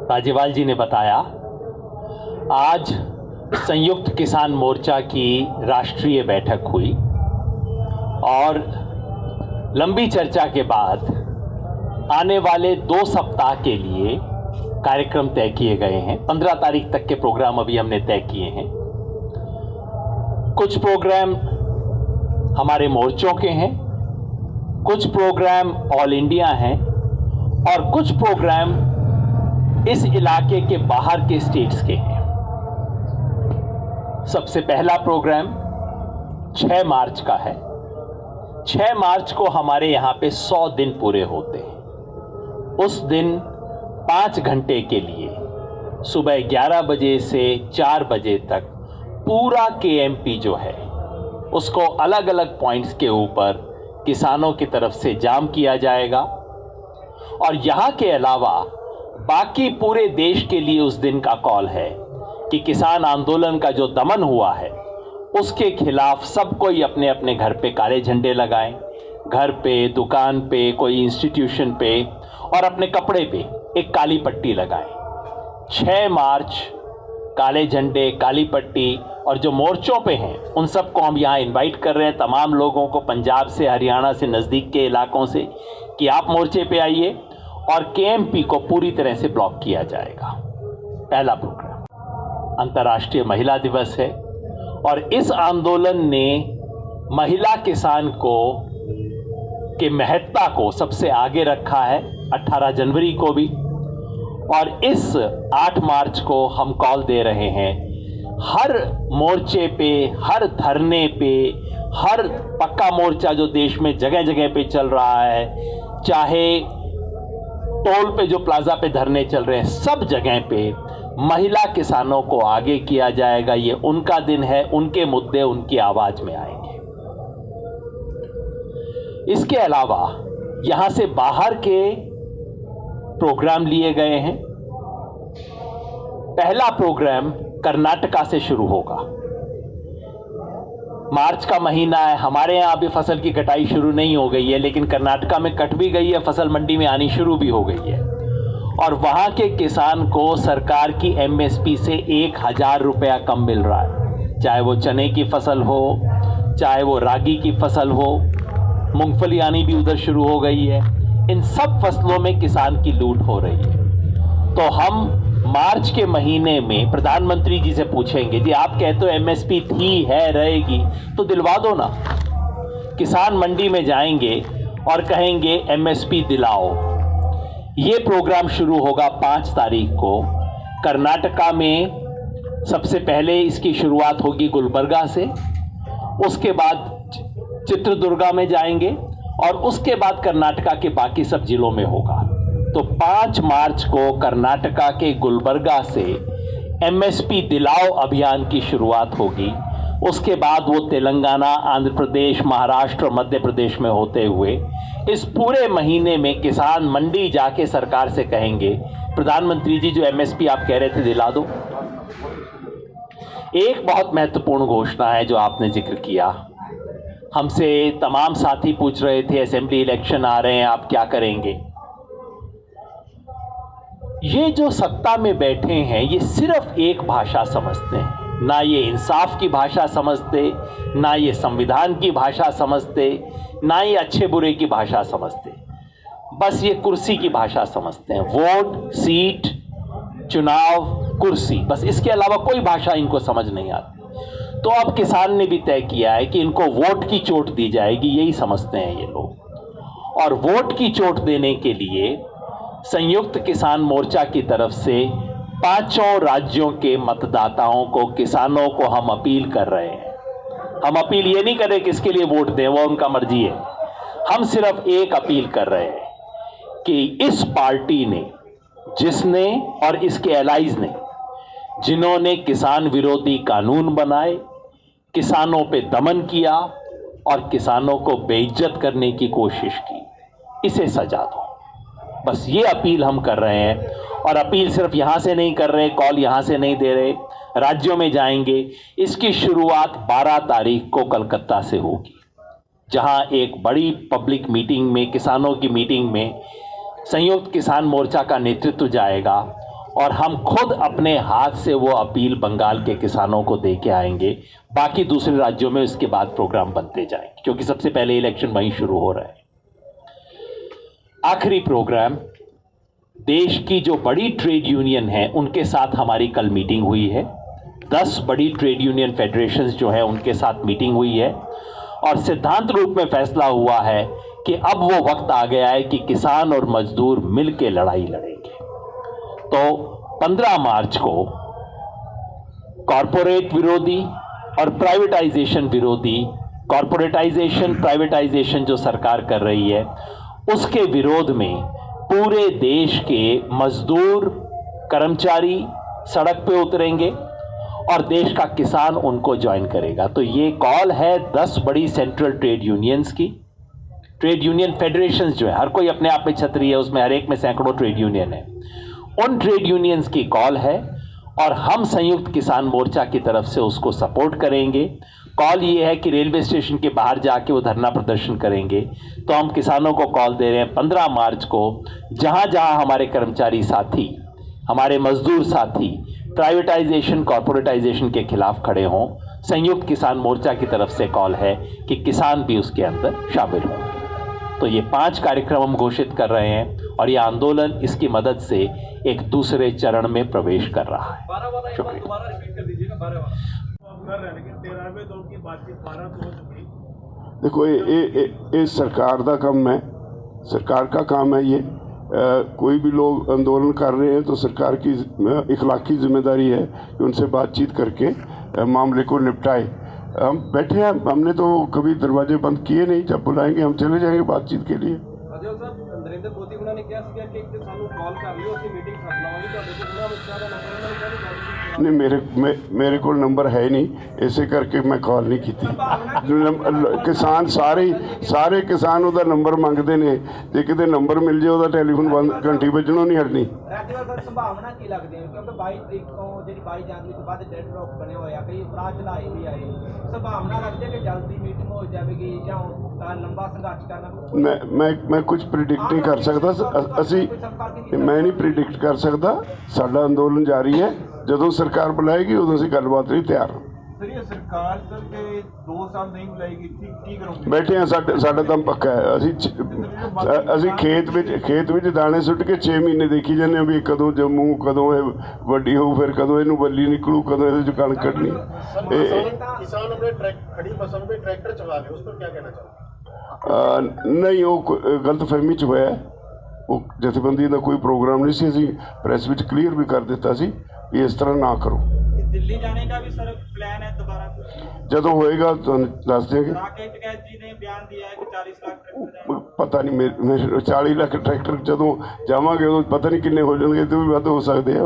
राजेवाल जी ने बताया, आज संयुक्त किसान मोर्चा की राष्ट्रीय बैठक हुई और लंबी चर्चा के बाद आने वाले 2 सप्ताह के लिए कार्यक्रम तय किए गए हैं। 15 तारीख तक के प्रोग्राम अभी हमने तय किए हैं। कुछ प्रोग्राम हमारे मोर्चों के हैं, कुछ प्रोग्राम ऑल इंडिया हैं और कुछ प्रोग्राम इस इलाके के बाहर के स्टेट्स के हैं। सबसे पहला प्रोग्राम 6 मार्च का है। 6 मार्च को हमारे यहाँ पे 100 दिन पूरे होते हैं। उस दिन 5 घंटे के लिए सुबह 11 बजे से 4 बजे तक पूरा केएमपी जो है उसको अलग अलग पॉइंट्स के ऊपर किसानों की तरफ से जाम किया जाएगा और यहाँ के अलावा बाकी पूरे देश के लिए उस दिन का कॉल है कि किसान आंदोलन का जो दमन हुआ है उसके खिलाफ सब कोई अपने अपने घर पे काले झंडे लगाएं, घर पे, दुकान पे, कोई इंस्टीट्यूशन पे और अपने कपड़े पे एक काली पट्टी लगाएं। 6 मार्च काले झंडे, काली पट्टी और जो मोर्चों पे हैं उन सबको हम यहाँ इनवाइट कर रहे हैं, तमाम लोगों को पंजाब से, हरियाणा से, नज़दीक के इलाकों से, कि आप मोर्चे पे आइए और केएमपी को पूरी तरह से ब्लॉक किया जाएगा। पहला प्रोग्राम अंतर्राष्ट्रीय महिला दिवस है और इस आंदोलन ने महिला किसान को के महत्ता को सबसे आगे रखा है 18 जनवरी को भी। और इस 8 मार्च को हम कॉल दे रहे हैं, हर मोर्चे पे, हर धरने पे, हर पक्का मोर्चा जो देश में जगह जगह पे चल रहा है, चाहे टोल पे जो प्लाजा पे धरने चल रहे हैं, सब जगह पे महिला किसानों को आगे किया जाएगा। ये उनका दिन है, उनके मुद्दे उनकी आवाज में आएंगे। इसके अलावा यहां से बाहर के प्रोग्राम लिए गए हैं। पहला प्रोग्राम कर्नाटका से शुरू होगा। मार्च का महीना है, हमारे यहां अभी फसल की कटाई शुरू नहीं हो गई है, लेकिन कर्नाटका में कट भी गई है, फसल मंडी में आनी शुरू भी हो गई है और वहां के किसान को सरकार की एमएसपी से 1000 रुपया कम मिल रहा है। चाहे वो चने की फसल हो, चाहे वो रागी की फसल हो, मूंगफली आनी भी उधर शुरू हो गई है। इन सब फसलों में किसान की लूट हो रही है। तो हम मार्च के महीने में प्रधानमंत्री जी से पूछेंगे, जी आप कहते हो एमएसपी थी, है, रहेगी, तो दिलवा दो ना। किसान मंडी में जाएंगे और कहेंगे एमएसपी दिलाओ। ये प्रोग्राम शुरू होगा 5 तारीख को। कर्नाटका में सबसे पहले इसकी शुरुआत होगी गुलबर्गा से, उसके बाद चित्रदुर्गा में जाएंगे और उसके बाद कर्नाटका के बाकी सब जिलों में होगा। तो 5 मार्च को कर्नाटका के गुलबर्गा से एमएसपी दिलाओ अभियान की शुरुआत होगी। उसके बाद वो तेलंगाना, आंध्र प्रदेश, महाराष्ट्र, मध्य प्रदेश में होते हुए इस पूरे महीने में किसान मंडी जाके सरकार से कहेंगे, प्रधानमंत्री जी जो एमएसपी आप कह रहे थे दिला दो। एक बहुत महत्वपूर्ण घोषणा है जो आपने जिक्र किया। हमसे तमाम साथी पूछ रहे थे, असेंबली इलेक्शन आ रहे हैं, आप क्या करेंगे। ये जो सत्ता में बैठे हैं ये सिर्फ एक भाषा समझते हैं, ना ये इंसाफ की भाषा समझते, ना ये संविधान की भाषा समझते, ना ये अच्छे बुरे की भाषा समझते। बस ये कुर्सी की भाषा समझते हैं। वोट, सीट, चुनाव, कुर्सी, बस इसके अलावा कोई भाषा इनको समझ नहीं आती। तो अब किसान ने भी तय किया है कि इनको वोट की चोट दी जाएगी, यही समझते हैं ये लोग। और वोट की चोट देने के लिए संयुक्त किसान मोर्चा की तरफ से 5 राज्यों के मतदाताओं को, किसानों को हम अपील कर रहे हैं। हम अपील ये नहीं कर रहे किसके लिए वोट दें, वो उनका मर्जी है। हम सिर्फ एक अपील कर रहे हैं कि इस पार्टी ने, जिसने और इसके एलाइज ने, जिन्होंने किसान विरोधी कानून बनाए, किसानों पे दमन किया और किसानों को बेइज्जत करने की कोशिश की, इसे सजा दो। बस ये अपील हम कर रहे हैं। और अपील सिर्फ यहां से नहीं कर रहे, कॉल यहां से नहीं दे रहे, राज्यों में जाएंगे। इसकी शुरुआत 12 तारीख को कलकत्ता से होगी, जहां एक बड़ी पब्लिक मीटिंग में, किसानों की मीटिंग में संयुक्त किसान मोर्चा का नेतृत्व जाएगा और हम खुद अपने हाथ से वो अपील बंगाल के किसानों को दे के आएंगे। बाकी दूसरे राज्यों में इसके बाद प्रोग्राम बनते जाएंगे, क्योंकि सबसे पहले इलेक्शन वहीं शुरू हो रहा है। आखिरी प्रोग्राम, देश की जो बड़ी ट्रेड यूनियन है उनके साथ हमारी कल मीटिंग हुई है। 10 बड़ी ट्रेड यूनियन फेडरेशंस जो है उनके साथ मीटिंग हुई है और सिद्धांत रूप में फैसला हुआ है कि अब वो वक्त आ गया है कि किसान और मजदूर मिलकर लड़ाई लड़ेंगे। तो 15 मार्च को कॉरपोरेट विरोधी और प्राइवेटाइजेशन विरोधी, कॉरपोरेटाइजेशन प्राइवेटाइजेशन जो सरकार कर रही है उसके विरोध में पूरे देश के मजदूर कर्मचारी सड़क पे उतरेंगे और देश का किसान उनको ज्वाइन करेगा। तो ये कॉल है 10 बड़ी सेंट्रल ट्रेड यूनियंस की। ट्रेड यूनियन फेडरेशंस जो है, हर कोई अपने आप में छतरी है, उसमें हर एक में सैकड़ों ट्रेड यूनियन है। उन ट्रेड यूनियंस की कॉल है और हम संयुक्त किसान मोर्चा की तरफ से उसको सपोर्ट करेंगे। कॉल ये है कि रेलवे स्टेशन के बाहर जाके वो धरना प्रदर्शन करेंगे। तो हम किसानों को कॉल दे रहे हैं 15 मार्च को, जहां जहां हमारे कर्मचारी साथी, हमारे मजदूर साथी प्राइवेटाइजेशन कॉरपोरेटाइजेशन के खिलाफ खड़े हों, संयुक्त किसान मोर्चा की तरफ से कॉल है कि किसान भी उसके अंदर शामिल हों। तो ये 5 कार्यक्रम हम घोषित कर रहे हैं और ये आंदोलन इसकी मदद से एक दूसरे चरण में प्रवेश कर रहा है। शुक्रिया। देखो ये सरकार का काम है, सरकार का काम है ये। कोई भी लोग आंदोलन कर रहे हैं तो सरकार की इखलाकी जिम्मेदारी है कि उनसे बातचीत करके मामले को निपटाए। हम बैठे हैं, हमने तो कभी दरवाजे बंद किए नहीं। जब बुलाएंगे हम चले जाएंगे बातचीत के लिए। नरेंद्र मोदी उन्होंने क्या कि सानू कॉल कर लियो, ਅਸੀਂ मीटिंग कर लवांगे। नहीं, मेरे को नंबर है नहीं, इसे करके मैं कॉल नहीं की। किसान सारे किसान ਉਹਦਾ नंबर ਮੰਗਦੇ ਨੇ, ਜੇ ਕਿਤੇ ਨੰਬਰ ਮਿਲ ਜੇ ਉਹਦਾ ਟੈਲੀਫੋਨ ਬੰਦ ਘੰਟੀ ਵੱਜਣੋਂ ਨਹੀਂ ਹਟਣੀ। ਸੰਭਾਵਨਾ ਕੀ ਲੱਗਦੀ ਹੈ ਕਿਉਂਕਿ 22 ਤਰੀਕ ਤੋਂ ਜਿਹੜੀ 22 ਜਨਵਰੀ ਤੋਂ ਬਾਅਦ ਡੈਡ ਰੋਕ ਬਣੇ ਹੋਏ ਆ, ਕਈ ਅਪਰਾਧ ਚਲਾਏ ਵੀ ਆਏ, ਸੰਭਾਵਨਾ ਲੱਗਦੀ ਹੈ ਕਿ ਜਲਦੀ ਮੀਟਿੰਗ ਹੋ ਜਾਵੇਗੀ ਜਾਂ ਲੰਬਾ ਸੰਘਰਸ਼ ਕਰਨਾ। मैं कुछ प्रिडिक्ट नहीं कर सकता। मैं नहीं प्रिडिक्ट कर सकता। साडा अंदोलन जारी है, ਜਦੋਂ ਸਰਕਾਰ ਬੁਲਾਏਗੀ ਉਦੋਂ ਅਸੀਂ ਗੱਲਬਾਤ ਲਈ ਤਿਆਰ ਹਾਂ। ਸਰ ਇਹ ਸਰਕਾਰ ਸਰ ਕੇ 2 ਸਾਲ ਨਹੀਂ ਬੁਲਾਏਗੀ, ਕੀ ਕਰੋਗੇ? ਬੈਠੇ ਹਾਂ, ਸਾਡਾ ਤਾਂ ਪੱਕਾ ਹੈ। ਅਸੀਂ ਖੇਤ ਵਿੱਚ ਦਾਣੇ ਸੁੱਟ ਕੇ 6 ਮਹੀਨੇ ਦੇਖੀ ਜਾਂਦੇ ਹਾਂ ਵੀ ਕਦੋਂ ਜੰਮੂ, ਕਦੋਂ ਇਹ ਵੱਡੀ ਹੋਊ, ਫਿਰ ਕਦੋਂ ਇਹਨੂੰ ਬੱਲੀ ਨਿਕਲੂ, ਕਦੋਂ ਇਹਦੇ 'ਚ ਕਣਕ ਕੱਢਣੀ। किसान अपने खड़ी फसल में ट्रैक्टर चला रहे, उस पर क्या कहना चाहोगे? नहीं, वो गलतफहमी 'ਚ ਹੋਇਆ। ਉਹ ਜਥੇਬੰਦੀ ਦਾ ਕੋਈ ਪ੍ਰੋਗਰਾਮ ਨਹੀਂ ਸੀ। ਅਸੀਂ ਪ੍ਰੈਸ ਵਿੱਚ ਕਲੀਅਰ ਵੀ ਕਰ ਦਿੱਤਾ ਸੀ ਵੀ ਇਸ ਤਰ੍ਹਾਂ ਨਾ ਕਰੋ। दिल्ली जाने का भी सर प्लान है दोबारा? ਜਦੋਂ ਹੋਏਗਾ ਤੁਹਾਨੂੰ ਦੱਸ ਦਿਆਂਗੇ। राकेश टिकैत जी ने बयान दिया है कि 40 लाख ट्रैक्टर ਪਤਾ ਨਹੀਂ, ਮੇਰੇ 40 ਲੱਖ ਟਰੈਕਟਰ ਜਦੋਂ ਜਾਵਾਂਗੇ ਉਦੋਂ ਪਤਾ ਨਹੀਂ ਕਿੰਨੇ ਹੋ ਜਾਣਗੇ, ਤੇ ਵੀ ਵੱਧ ਹੋ ਸਕਦੇ ਆ।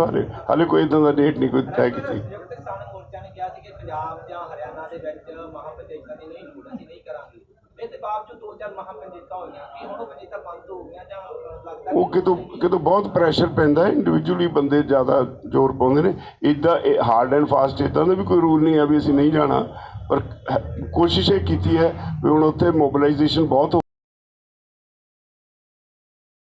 ਹਾਲੇ ਕੋਈ ਇਦਾਂ ਦਾ ਡੇਟ ਨਹੀਂ ਕੋਈ ਤੈਅ ਕੀਤੀ। ਕਿਸਾਨ ਮੋਰਚਾ ਨੇ ਕਿਹਾ ਸੀ ਕਿ ਪੰਜਾਬ ਜਾਂ ਹਰਿਆਣਾ ਦੇ ਵਿੱਚ ਮਹਾਪੰਚਾਇਤਾਂ ਦੀ ਨਹੀਂ ਲੋੜ, ਅਸੀਂ ਨਹੀਂ ਕਰਾਂਗੇ। ਇਹਦੇ ਬਾਵਜੂਦ 2-4 ਮਹਾਪੰਚਾਇਤਾਂ ਹੋਈਆਂ, ਕਿ ਹੁਣ ਉਹ ਪੰਚਾਇਤਾਂ ਬੰਦ ਹੋ ਗਈਆਂ ਜਾਂ ਲੱਗਦਾ ਉਹ ਕਿਤੋਂ ਬਹੁਤ ਪ੍ਰੈਸ਼ਰ ਪੈਂਦਾ ਹੈ। ਇੰਡੀਵਿਜੂਅਲੀ ਬੰਦੇ ਜ਼ਿਆਦਾ ਜ਼ੋਰ ਪਾਉਂਦੇ ਨੇ। ਇੱਦਾਂ ਹਾਰਡ ਐਂਡ ਫਾਸਟ ਇੱਦਾਂ ਦਾ ਵੀ ਕੋਈ ਰੂਲ ਨਹੀਂ ਹੈ ਵੀ ਅਸੀਂ ਨਹੀਂ ਜਾਣਾ, ਪਰ ਕੋਸ਼ਿਸ਼ ਇਹ ਕੀਤੀ ਹੈ ਵੀ ਹੁਣ ਉੱਥੇ ਮੋਬਿਲਾਈਜੇਸ਼ਨ ਬਹੁਤ